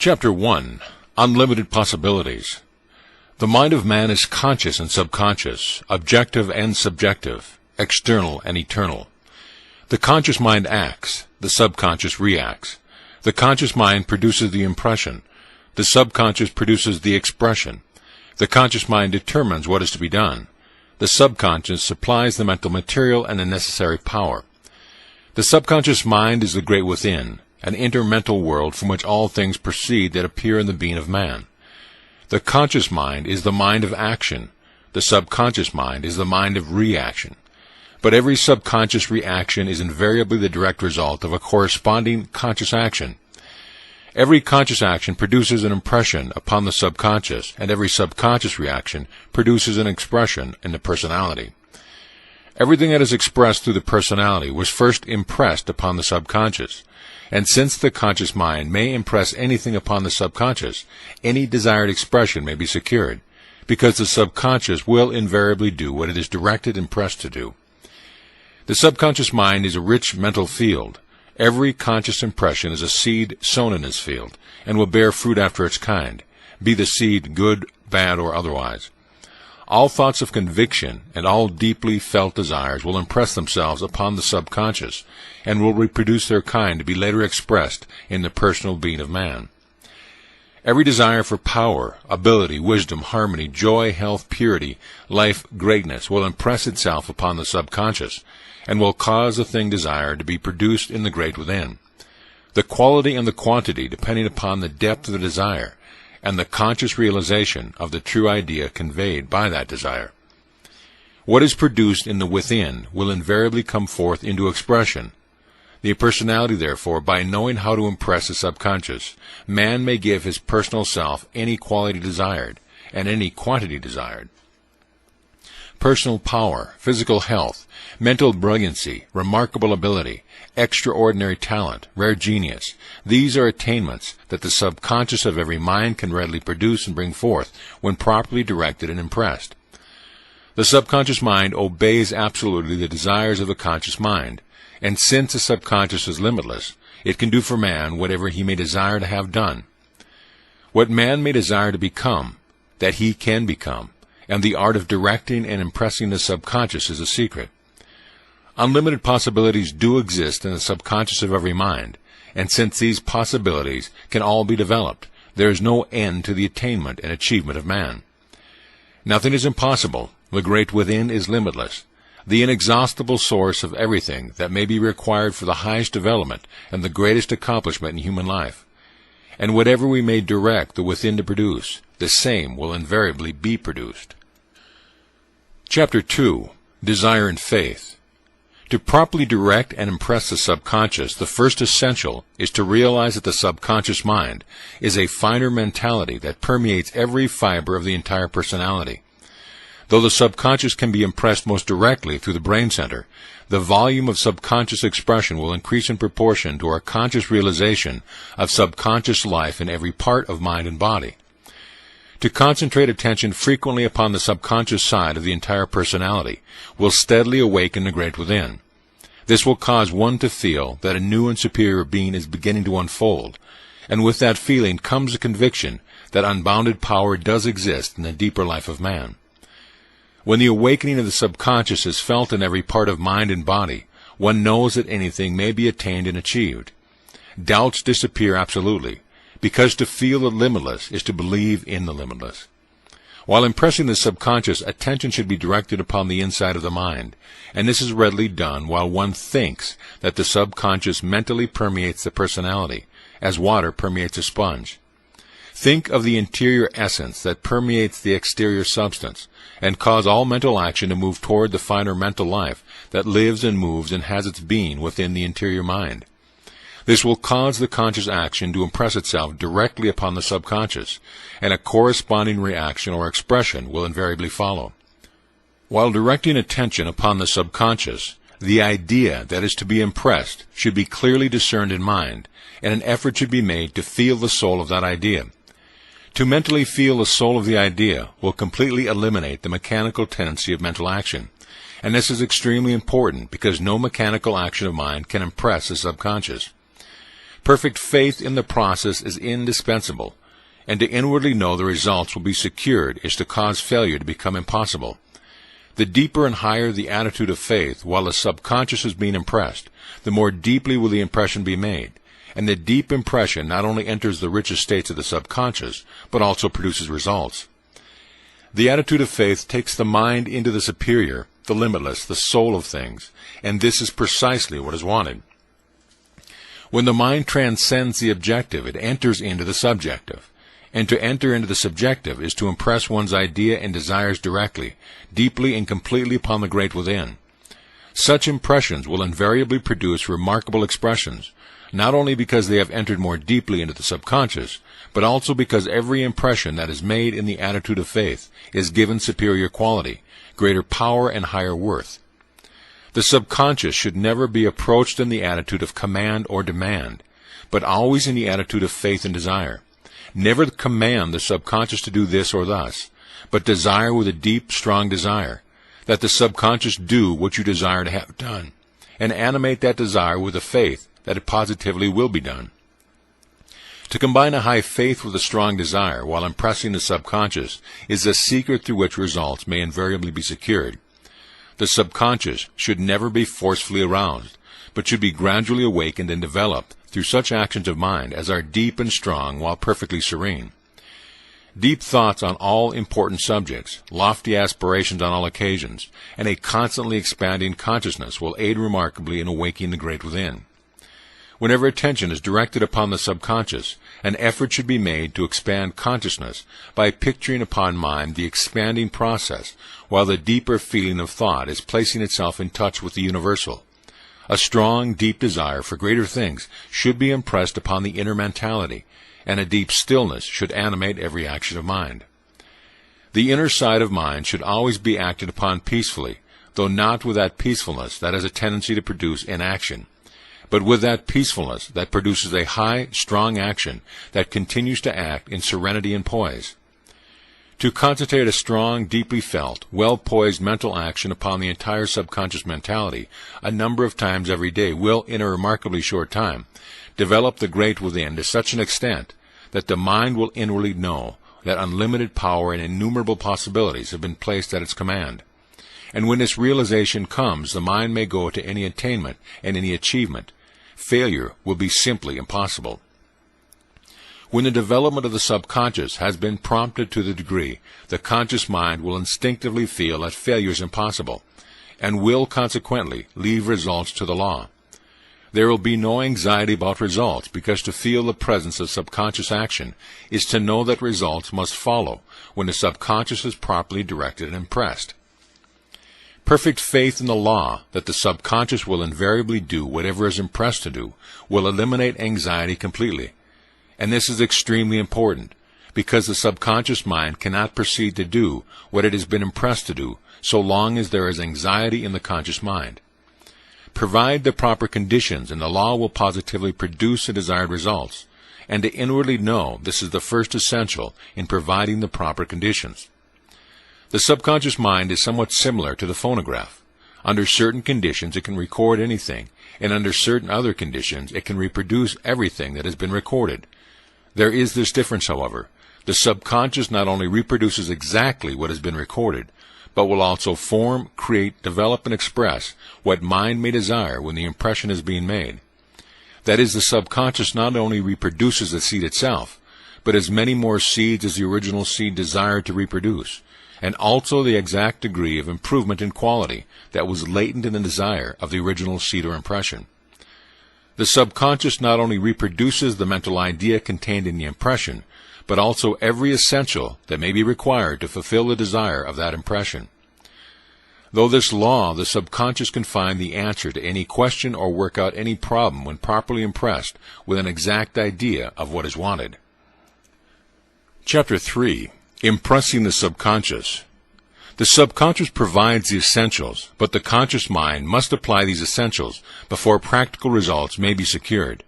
Chapter 1. Unlimited Possibilities. The mind of man is conscious and subconscious, objective and subjective, external and eternal. The conscious mind acts, the subconscious reacts. The conscious mind produces the impression, the subconscious produces the expression. The conscious mind determines what is to be done. The subconscious supplies the mental material and the necessary power. The subconscious mind is the great within, an intermental world from which all things proceed that appear in the being of man. The conscious mind is the mind of action. The subconscious mind is the mind of reaction. But every subconscious reaction is invariably the direct result of a corresponding conscious action. Every conscious action produces an impression upon the subconscious, and every subconscious reaction produces an expression in the personality. Everything that is expressed through the personality was first impressed upon the subconscious. And since the conscious mind may impress anything upon the subconscious, any desired expression may be secured, because the subconscious will invariably do what it is directed and pressed to do. The subconscious mind is a rich mental field. Every conscious impression is a seed sown in this field, and will bear fruit after its kind, be the seed good, bad, or otherwise. All thoughts of conviction and all deeply felt desires will impress themselves upon the subconscious, and will reproduce their kind to be later expressed in the personal being of man. Every desire for power, ability, wisdom, harmony, joy, health, purity, life, greatness will impress itself upon the subconscious, and will cause the thing desired to be produced in the great within. The quality and the quantity depending upon the depth of the desire, and the conscious realization of the true idea conveyed by that desire. What is produced in the within will invariably come forth into expression. The personality, therefore, by knowing how to impress the subconscious, man may give his personal self any quality desired, and any quantity desired. Personal power, physical health, mental brilliancy, remarkable ability, extraordinary talent, rare genius, these are attainments that the subconscious of every mind can readily produce and bring forth when properly directed and impressed. The subconscious mind obeys absolutely the desires of the conscious mind, and since the subconscious is limitless, it can do for man whatever he may desire to have done. What man may desire to become, that he can become, and the art of directing and impressing the subconscious is a secret. Unlimited possibilities do exist in the subconscious of every mind, and since these possibilities can all be developed, there is no end to the attainment and achievement of man. Nothing is impossible. The great within is limitless, the inexhaustible source of everything that may be required for the highest development and the greatest accomplishment in human life. And whatever we may direct the within to produce, the same will invariably be produced. Chapter 2. Desire and Faith. To properly direct and impress the subconscious, the first essential is to realize that the subconscious mind is a finer mentality that permeates every fiber of the entire personality. Though the subconscious can be impressed most directly through the brain center, the volume of subconscious expression will increase in proportion to our conscious realization of subconscious life in every part of mind and body. To concentrate attention frequently upon the subconscious side of the entire personality will steadily awaken the great within. This will cause one to feel that a new and superior being is beginning to unfold, and with that feeling comes a conviction that unbounded power does exist in the deeper life of man. When the awakening of the subconscious is felt in every part of mind and body, one knows that anything may be attained and achieved. Doubts disappear absolutely, because to feel the limitless is to believe in the limitless. While impressing the subconscious, attention should be directed upon the inside of the mind, and this is readily done while one thinks that the subconscious mentally permeates the personality, as water permeates a sponge. Think of the interior essence that permeates the exterior substance, and cause all mental action to move toward the finer mental life that lives and moves and has its being within the interior mind. This will cause the conscious action to impress itself directly upon the subconscious, and a corresponding reaction or expression will invariably follow. While directing attention upon the subconscious, the idea that is to be impressed should be clearly discerned in mind, and an effort should be made to feel the soul of that idea. To mentally feel the soul of the idea will completely eliminate the mechanical tendency of mental action, and this is extremely important because no mechanical action of mind can impress the subconscious. Perfect faith in the process is indispensable, and to inwardly know the results will be secured is to cause failure to become impossible. The deeper and higher the attitude of faith while the subconscious is being impressed, the more deeply will the impression be made, and the deep impression not only enters the richest states of the subconscious, but also produces results. The attitude of faith takes the mind into the superior, the limitless, the soul of things, and this is precisely what is wanted. When the mind transcends the objective, it enters into the subjective. And to enter into the subjective is to impress one's idea and desires directly, deeply and completely upon the great within. Such impressions will invariably produce remarkable expressions, not only because they have entered more deeply into the subconscious, but also because every impression that is made in the attitude of faith is given superior quality, greater power, and higher worth. The subconscious should never be approached in the attitude of command or demand, but always in the attitude of faith and desire. Never command the subconscious to do this or thus, but desire with a deep, strong desire, that the subconscious do what you desire to have done, and animate that desire with a faith that it positively will be done. To combine a high faith with a strong desire while impressing the subconscious is the secret through which results may invariably be secured. The subconscious should never be forcefully aroused, but should be gradually awakened and developed through such actions of mind as are deep and strong while perfectly serene. Deep thoughts on all important subjects, lofty aspirations on all occasions, and a constantly expanding consciousness will aid remarkably in awakening the great within. Whenever attention is directed upon the subconscious, an effort should be made to expand consciousness by picturing upon mind the expanding process, while the deeper feeling of thought is placing itself in touch with the universal. A strong, deep desire for greater things should be impressed upon the inner mentality, and a deep stillness should animate every action of mind. The inner side of mind should always be acted upon peacefully, though not with that peacefulness that has a tendency to produce inaction, but with that peacefulness that produces a high, strong action that continues to act in serenity and poise. To concentrate a strong, deeply felt, well-poised mental action upon the entire subconscious mentality a number of times every day will, in a remarkably short time, develop the great within to such an extent that the mind will inwardly know that unlimited power and innumerable possibilities have been placed at its command. And when this realization comes, the mind may go to any attainment and any achievement. Failure will be simply impossible. When the development of the subconscious has been prompted to the degree, the conscious mind will instinctively feel that failure is impossible, and will consequently leave results to the law. There will be no anxiety about results, because to feel the presence of subconscious action is to know that results must follow when the subconscious is properly directed and impressed. Perfect faith in the law that the subconscious will invariably do whatever is impressed to do will eliminate anxiety completely. And this is extremely important, because the subconscious mind cannot proceed to do what it has been impressed to do so long as there is anxiety in the conscious mind. Provide the proper conditions, and the law will positively produce the desired results, and to inwardly know this is the first essential in providing the proper conditions. The subconscious mind is somewhat similar to the phonograph. Under certain conditions it can record anything, and under certain other conditions it can reproduce everything that has been recorded. There is this difference, however. The subconscious not only reproduces exactly what has been recorded, but will also form, create, develop, and express what mind may desire when the impression is being made. That is, the subconscious not only reproduces the seed itself, but as many more seeds as the original seed desired to reproduce, and also the exact degree of improvement in quality that was latent in the desire of the original seed or impression. The subconscious not only reproduces the mental idea contained in the impression, but also every essential that may be required to fulfill the desire of that impression. Though this law, the subconscious can find the answer to any question or work out any problem when properly impressed with an exact idea of what is wanted. Chapter 3. Impressing the subconscious. The subconscious provides the essentials, but the conscious mind must apply these essentials before practical results may be secured.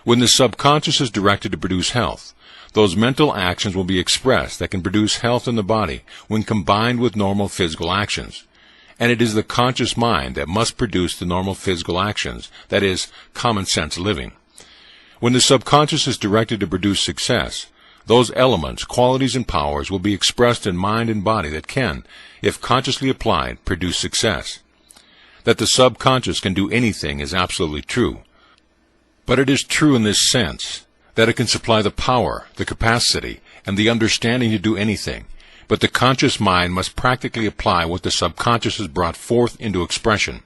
When the subconscious is directed to produce health, those mental actions will be expressed that can produce health in the body when combined with normal physical actions. And it is the conscious mind that must produce the normal physical actions, that is, common sense living. When the subconscious is directed to produce success, those elements, qualities, and powers will be expressed in mind and body that can, if consciously applied, produce success. That the subconscious can do anything is absolutely true. But it is true in this sense, that it can supply the power, the capacity, and the understanding to do anything, but the conscious mind must practically apply what the subconscious has brought forth into expression.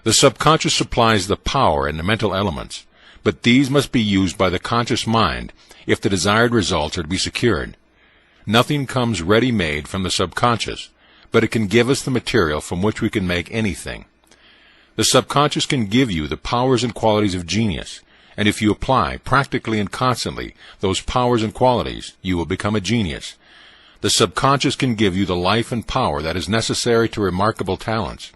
The subconscious supplies the power and the mental elements, but these must be used by the conscious mind if the desired results are to be secured. Nothing comes ready-made from the subconscious, but it can give us the material from which we can make anything. The subconscious can give you the powers and qualities of genius, and if you apply practically and constantly those powers and qualities, you will become a genius. The subconscious can give you the life and power that is necessary to remarkable talents,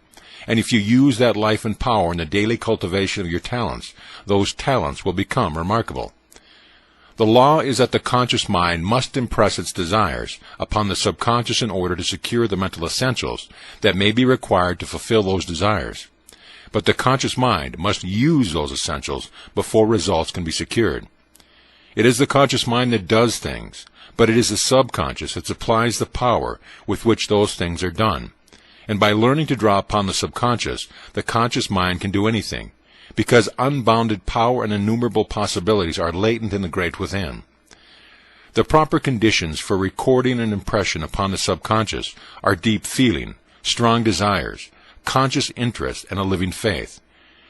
and if you use that life and power in the daily cultivation of your talents, those talents will become remarkable. The law is that the conscious mind must impress its desires upon the subconscious in order to secure the mental essentials that may be required to fulfill those desires. But the conscious mind must use those essentials before results can be secured. It is the conscious mind that does things, but it is the subconscious that supplies the power with which those things are done. And by learning to draw upon the subconscious, the conscious mind can do anything, because unbounded power and innumerable possibilities are latent in the great within. The proper conditions for recording an impression upon the subconscious are deep feeling, strong desires, conscious interest, and a living faith.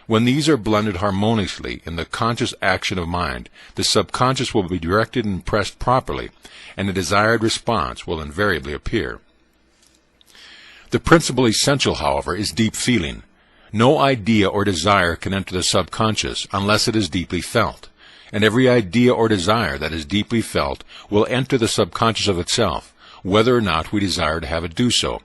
When these are blended harmoniously in the conscious action of mind, the subconscious will be directed and impressed properly, and the desired response will invariably appear. The principal essential, however, is deep feeling. No idea or desire can enter the subconscious unless it is deeply felt, and every idea or desire that is deeply felt will enter the subconscious of itself, whether or not we desire to have it do so.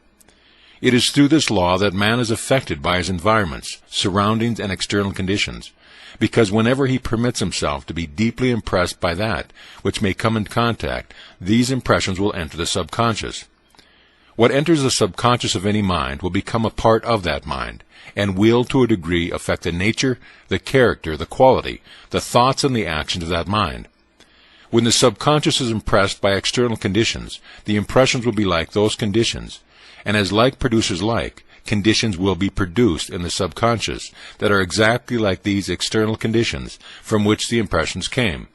It is through this law that man is affected by his environments, surroundings, and external conditions, because whenever he permits himself to be deeply impressed by that which may come in contact, these impressions will enter the subconscious. What enters the subconscious of any mind will become a part of that mind, and will to a degree affect the nature, the character, the quality, the thoughts, and the actions of that mind. When the subconscious is impressed by external conditions, the impressions will be like those conditions, and as like produces like, conditions will be produced in the subconscious that are exactly like these external conditions from which the impressions came.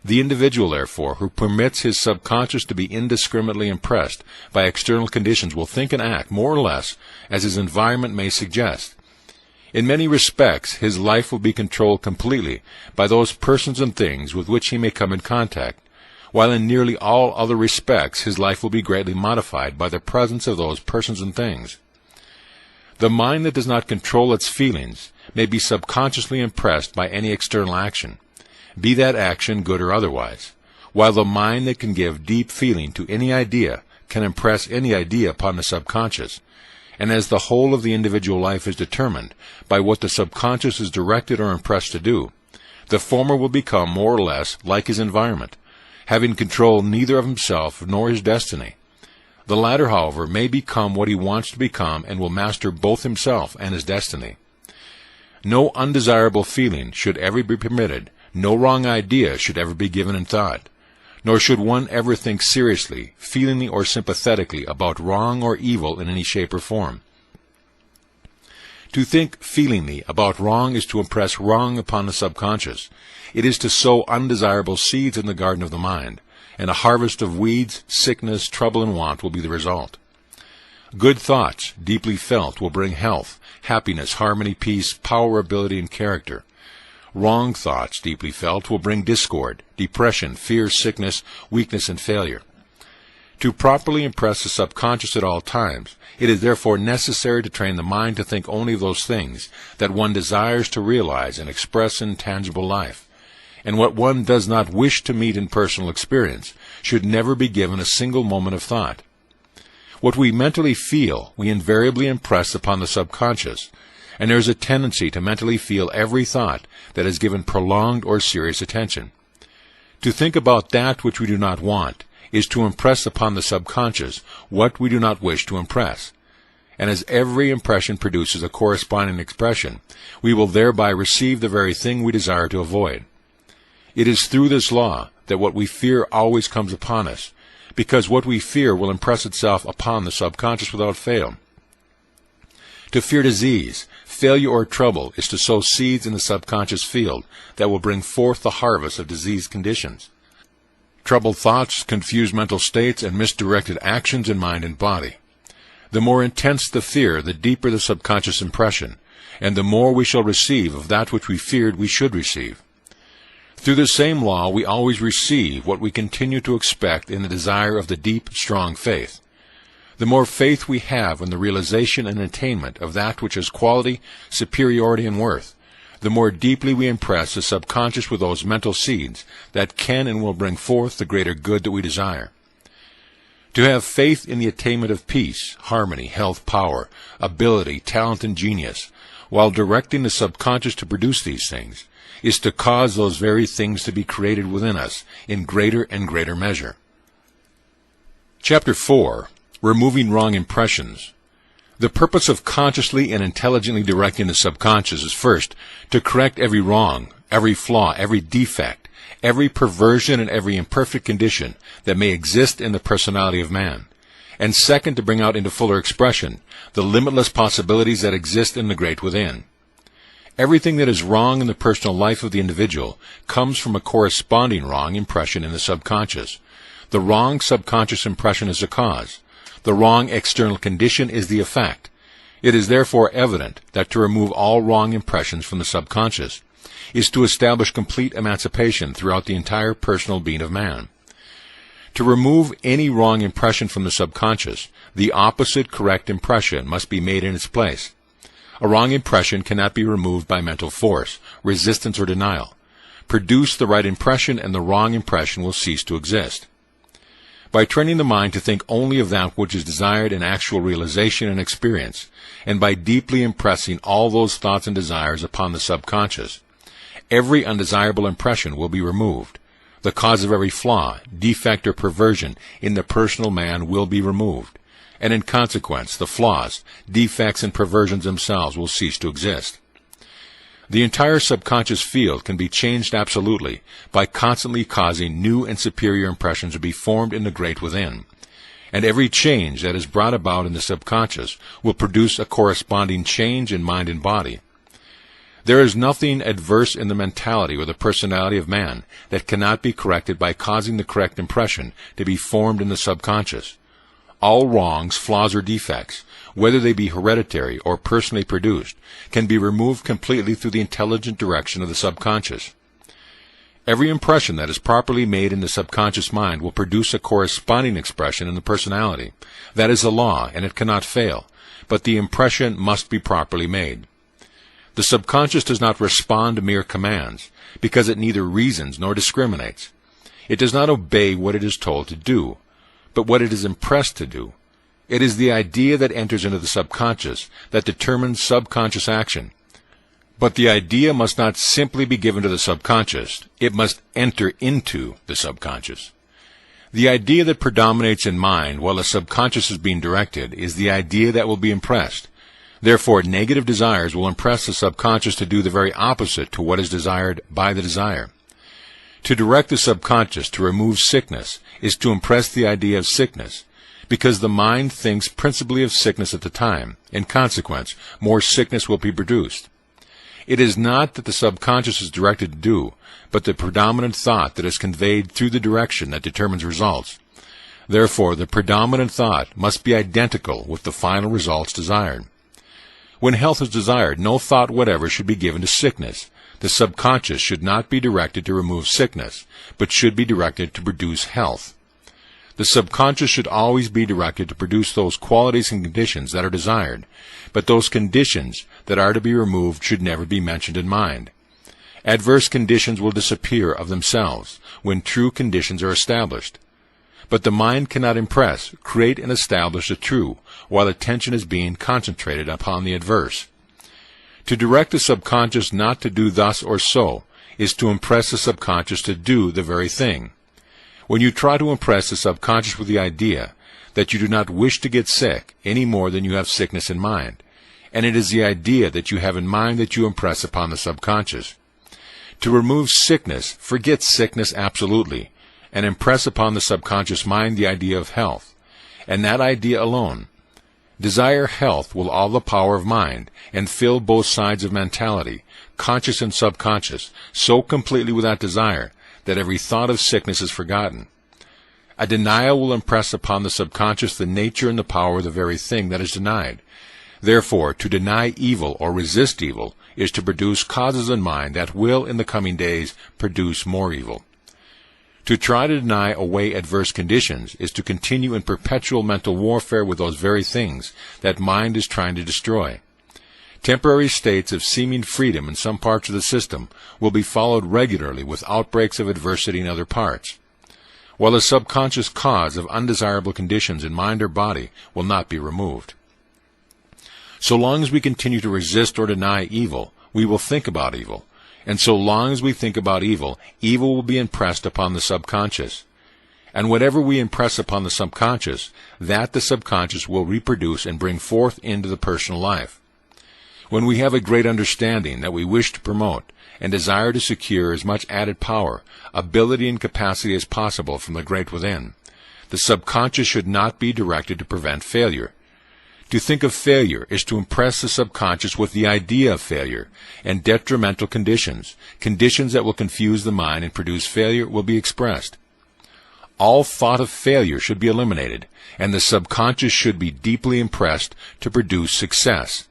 The individual, therefore, who permits his subconscious to be indiscriminately impressed by external conditions will think and act more or less as his environment may suggest. In many respects, his life will be controlled completely by those persons and things with which he may come in contact, while in nearly all other respects his life will be greatly modified by the presence of those persons and things. The mind that does not control its feelings may be subconsciously impressed by any external action, be that action good or otherwise, while the mind that can give deep feeling to any idea can impress any idea upon the subconscious, and as the whole of the individual life is determined by what the subconscious is directed or impressed to do, the former will become more or less like his environment, having control neither of himself nor his destiny. The latter, however, may become what he wants to become and will master both himself and his destiny. No undesirable feeling should ever be permitted, no wrong idea should ever be given in thought, nor should one ever think seriously, feelingly, or sympathetically about wrong or evil in any shape or form. To think feelingly about wrong is to impress wrong upon the subconscious. It is to sow undesirable seeds in the garden of the mind, and a harvest of weeds, sickness, trouble, and want will be the result. Good thoughts, deeply felt, will bring health, happiness, harmony, peace, power, ability, and character. Wrong thoughts, deeply felt, will bring discord, depression, fear, sickness, weakness, and failure. To properly impress the subconscious at all times, it is therefore necessary to train the mind to think only of those things that one desires to realize and express in tangible life, and what one does not wish to meet in personal experience should never be given a single moment of thought. What we mentally feel, we invariably impress upon the subconscious, and there is a tendency to mentally feel every thought that is given prolonged or serious attention. To think about that which we do not want is to impress upon the subconscious what we do not wish to impress. and as every impression produces a corresponding expression, we will thereby receive the very thing we desire to avoid. It is through this law that what we fear always comes upon us, because what we fear will impress itself upon the subconscious without fail. To fear disease, failure, or trouble is to sow seeds in the subconscious field that will bring forth the harvest of diseased conditions. Troubled thoughts, confused mental states, and misdirected actions in mind and body. The more intense the fear, the deeper the subconscious impression, and the more we shall receive of that which we feared we should receive. Through the same law, we always receive what we continue to expect in the desire of the deep, strong faith. The more faith we have in the realization and attainment of that which has quality, superiority, and worth, the more deeply we impress the subconscious with those mental seeds that can and will bring forth the greater good that we desire. To have faith in the attainment of peace, harmony, health, power, ability, talent, and genius, while directing the subconscious to produce these things, is to cause those very things to be created within us in greater and greater measure. Chapter 4. Removing Wrong Impressions. The purpose of consciously and intelligently directing the subconscious is first, to correct every wrong, every flaw, every defect, every perversion, and every imperfect condition that may exist in the personality of man, and second, to bring out into fuller expression the limitless possibilities that exist in the great within. Everything that is wrong in the personal life of the individual comes from a corresponding wrong impression in the subconscious. The wrong subconscious impression is the cause. The wrong external condition is the effect. It is therefore evident that to remove all wrong impressions from the subconscious is to establish complete emancipation throughout the entire personal being of man. To remove any wrong impression from the subconscious, the opposite correct impression must be made in its place. A wrong impression cannot be removed by mental force, resistance, or denial. Produce the right impression, and the wrong impression will cease to exist. By training the mind to think only of that which is desired in actual realization and experience, and by deeply impressing all those thoughts and desires upon the subconscious, every undesirable impression will be removed. The cause of every flaw, defect, or perversion in the personal man will be removed, and in consequence the flaws, defects, and perversions themselves will cease to exist. The entire subconscious field can be changed absolutely by constantly causing new and superior impressions to be formed in the great within, and every change that is brought about in the subconscious will produce a corresponding change in mind and body. There is nothing adverse in the mentality or the personality of man that cannot be corrected by causing the correct impression to be formed in the subconscious. All wrongs, flaws, or defects, whether they be hereditary or personally produced, can be removed completely through the intelligent direction of the subconscious. Every impression that is properly made in the subconscious mind will produce a corresponding expression in the personality. That is a law, and it cannot fail, but the impression must be properly made. The subconscious does not respond to mere commands, because it neither reasons nor discriminates. It does not obey what it is told to do, but what it is impressed to do. It is the idea that enters into the subconscious that determines subconscious action. But the idea must not simply be given to the subconscious. It must enter into the subconscious. The idea that predominates in mind while the subconscious is being directed is the idea that will be impressed. Therefore, negative desires will impress the subconscious to do the very opposite to what is desired by the desire. To direct the subconscious to remove sickness is to impress the idea of sickness, because the mind thinks principally of sickness at the time. In consequence, more sickness will be produced. It is not that the subconscious is directed to do, but the predominant thought that is conveyed through the direction that determines results. Therefore, the predominant thought must be identical with the final results desired. When health is desired, no thought whatever should be given to sickness. The subconscious should not be directed to remove sickness, but should be directed to produce health. The subconscious should always be directed to produce those qualities and conditions that are desired, but those conditions that are to be removed should never be mentioned in mind. Adverse conditions will disappear of themselves when true conditions are established. But the mind cannot impress, create, and establish the true, while attention is being concentrated upon the adverse. To direct the subconscious not to do thus or so is to impress the subconscious to do the very thing. When you try to impress the subconscious with the idea that you do not wish to get sick any more than you have sickness in mind, and it is the idea that you have in mind that you impress upon the subconscious. To remove sickness, forget sickness absolutely, and impress upon the subconscious mind the idea of health, and that idea alone. Desire health with all the power of mind, and fill both sides of mentality, conscious and subconscious, so completely with that desire that every thought of sickness is forgotten. A denial will impress upon the subconscious the nature and the power of the very thing that is denied. Therefore, to deny evil or resist evil is to produce causes in mind that will, in the coming days, produce more evil. To try to deny away adverse conditions is to continue in perpetual mental warfare with those very things that mind is trying to destroy. Temporary states of seeming freedom in some parts of the system will be followed regularly with outbreaks of adversity in other parts, while the subconscious cause of undesirable conditions in mind or body will not be removed. So long as we continue to resist or deny evil, we will think about evil, and so long as we think about evil, evil will be impressed upon the subconscious. And whatever we impress upon the subconscious, that the subconscious will reproduce and bring forth into the personal life. When we have a great understanding that we wish to promote and desire to secure as much added power, ability, and capacity as possible from the great within, the subconscious should not be directed to prevent failure. To think of failure is to impress the subconscious with the idea of failure, and detrimental conditions that will confuse the mind and produce failure, will be expressed. All thought of failure should be eliminated, and the subconscious should be deeply impressed to produce success.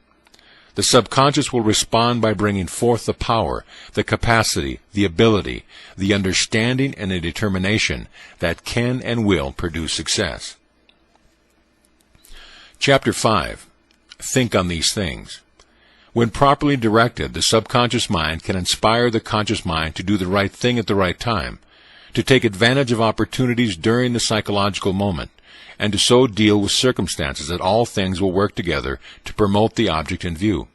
The subconscious will respond by bringing forth the power, the capacity, the ability, the understanding, and the determination that can and will produce success. Chapter 5. Think on these things. When properly directed, the subconscious mind can inspire the conscious mind to do the right thing at the right time, to take advantage of opportunities during the psychological moment, and to so deal with circumstances that all things will work together to promote the object in view.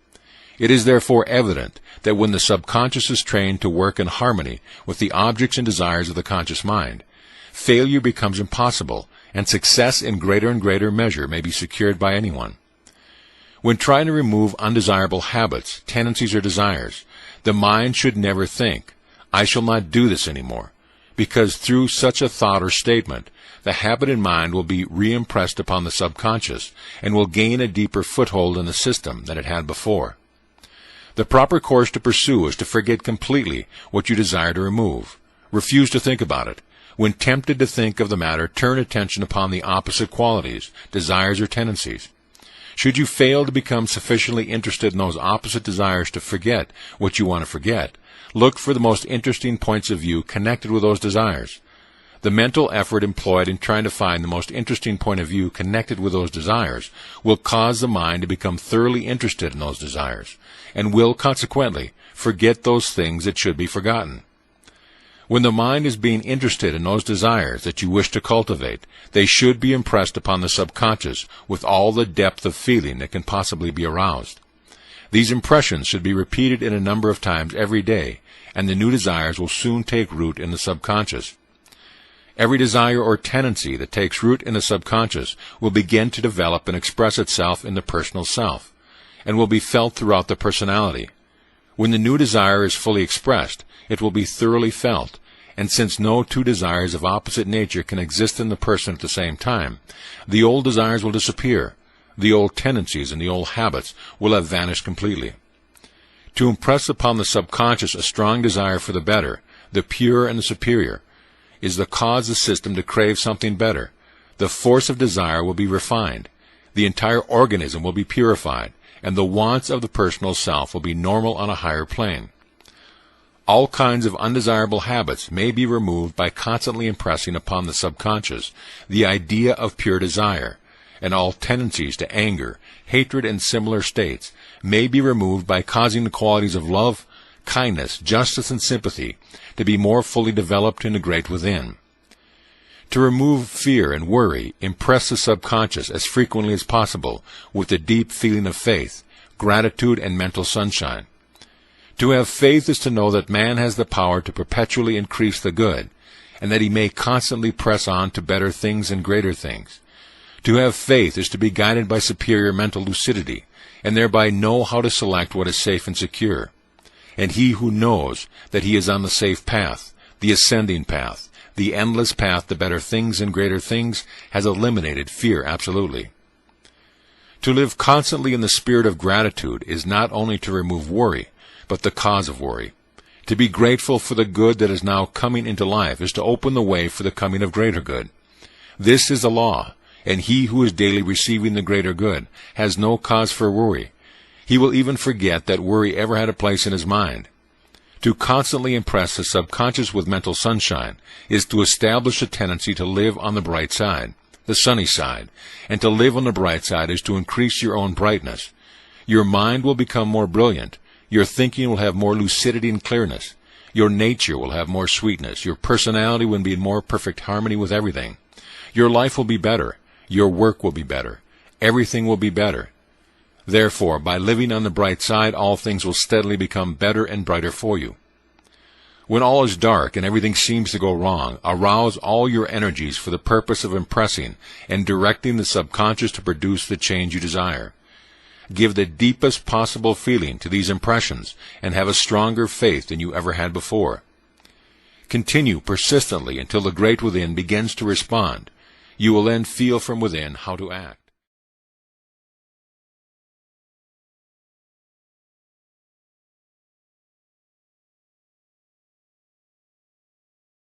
It is therefore evident that when the subconscious is trained to work in harmony with the objects and desires of the conscious mind, failure becomes impossible, and success in greater and greater measure may be secured by anyone. When trying to remove undesirable habits, tendencies, or desires, the mind should never think, "I shall not do this anymore," because through such a thought or statement, the habit in mind will be re-impressed upon the subconscious and will gain a deeper foothold in the system than it had before. The proper course to pursue is to forget completely what you desire to remove. Refuse to think about it. When tempted to think of the matter, turn attention upon the opposite qualities, desires, or tendencies. Should you fail to become sufficiently interested in those opposite desires to forget what you want to forget, look for the most interesting points of view connected with those desires. The mental effort employed in trying to find the most interesting point of view connected with those desires will cause the mind to become thoroughly interested in those desires, and will, consequently, forget those things that should be forgotten. When the mind is being interested in those desires that you wish to cultivate, they should be impressed upon the subconscious with all the depth of feeling that can possibly be aroused. These impressions should be repeated in a number of times every day, and the new desires will soon take root in the subconscious. Every desire or tendency that takes root in the subconscious will begin to develop and express itself in the personal self, and will be felt throughout the personality. When the new desire is fully expressed, it will be thoroughly felt, and since no two desires of opposite nature can exist in the person at the same time, the old desires will disappear, the old tendencies and the old habits will have vanished completely. To impress upon the subconscious a strong desire for the better, the pure and the superior, is the cause the system to crave something better. The force of desire will be refined, the entire organism will be purified, and the wants of the personal self will be normal on a higher plane. All kinds of undesirable habits may be removed by constantly impressing upon the subconscious the idea of pure desire, and all tendencies to anger, hatred, and similar states may be removed by causing the qualities of love, kindness, justice, and sympathy to be more fully developed in the great within. To remove fear and worry, impress the subconscious as frequently as possible with a deep feeling of faith, gratitude, and mental sunshine. To have faith is to know that man has the power to perpetually increase the good, and that he may constantly press on to better things and greater things. To have faith is to be guided by superior mental lucidity, and thereby know how to select what is safe and secure. And he who knows that he is on the safe path, the ascending path, the endless path to better things and greater things, has eliminated fear absolutely. To live constantly in the spirit of gratitude is not only to remove worry, but the cause of worry. To be grateful for the good that is now coming into life is to open the way for the coming of greater good. This is the law, and he who is daily receiving the greater good has no cause for worry. He will even forget that worry ever had a place in his mind. To constantly impress the subconscious with mental sunshine is to establish a tendency to live on the bright side, the sunny side, and to live on the bright side is to increase your own brightness. Your mind will become more brilliant. Your thinking will have more lucidity and clearness. Your nature will have more sweetness. Your personality will be in more perfect harmony with everything. Your life will be better. Your work will be better. Everything will be better. Therefore, by living on the bright side, all things will steadily become better and brighter for you. When all is dark and everything seems to go wrong, arouse all your energies for the purpose of impressing and directing the subconscious to produce the change you desire. Give the deepest possible feeling to these impressions and have a stronger faith than you ever had before. Continue persistently until the great within begins to respond. You will then feel from within how to act.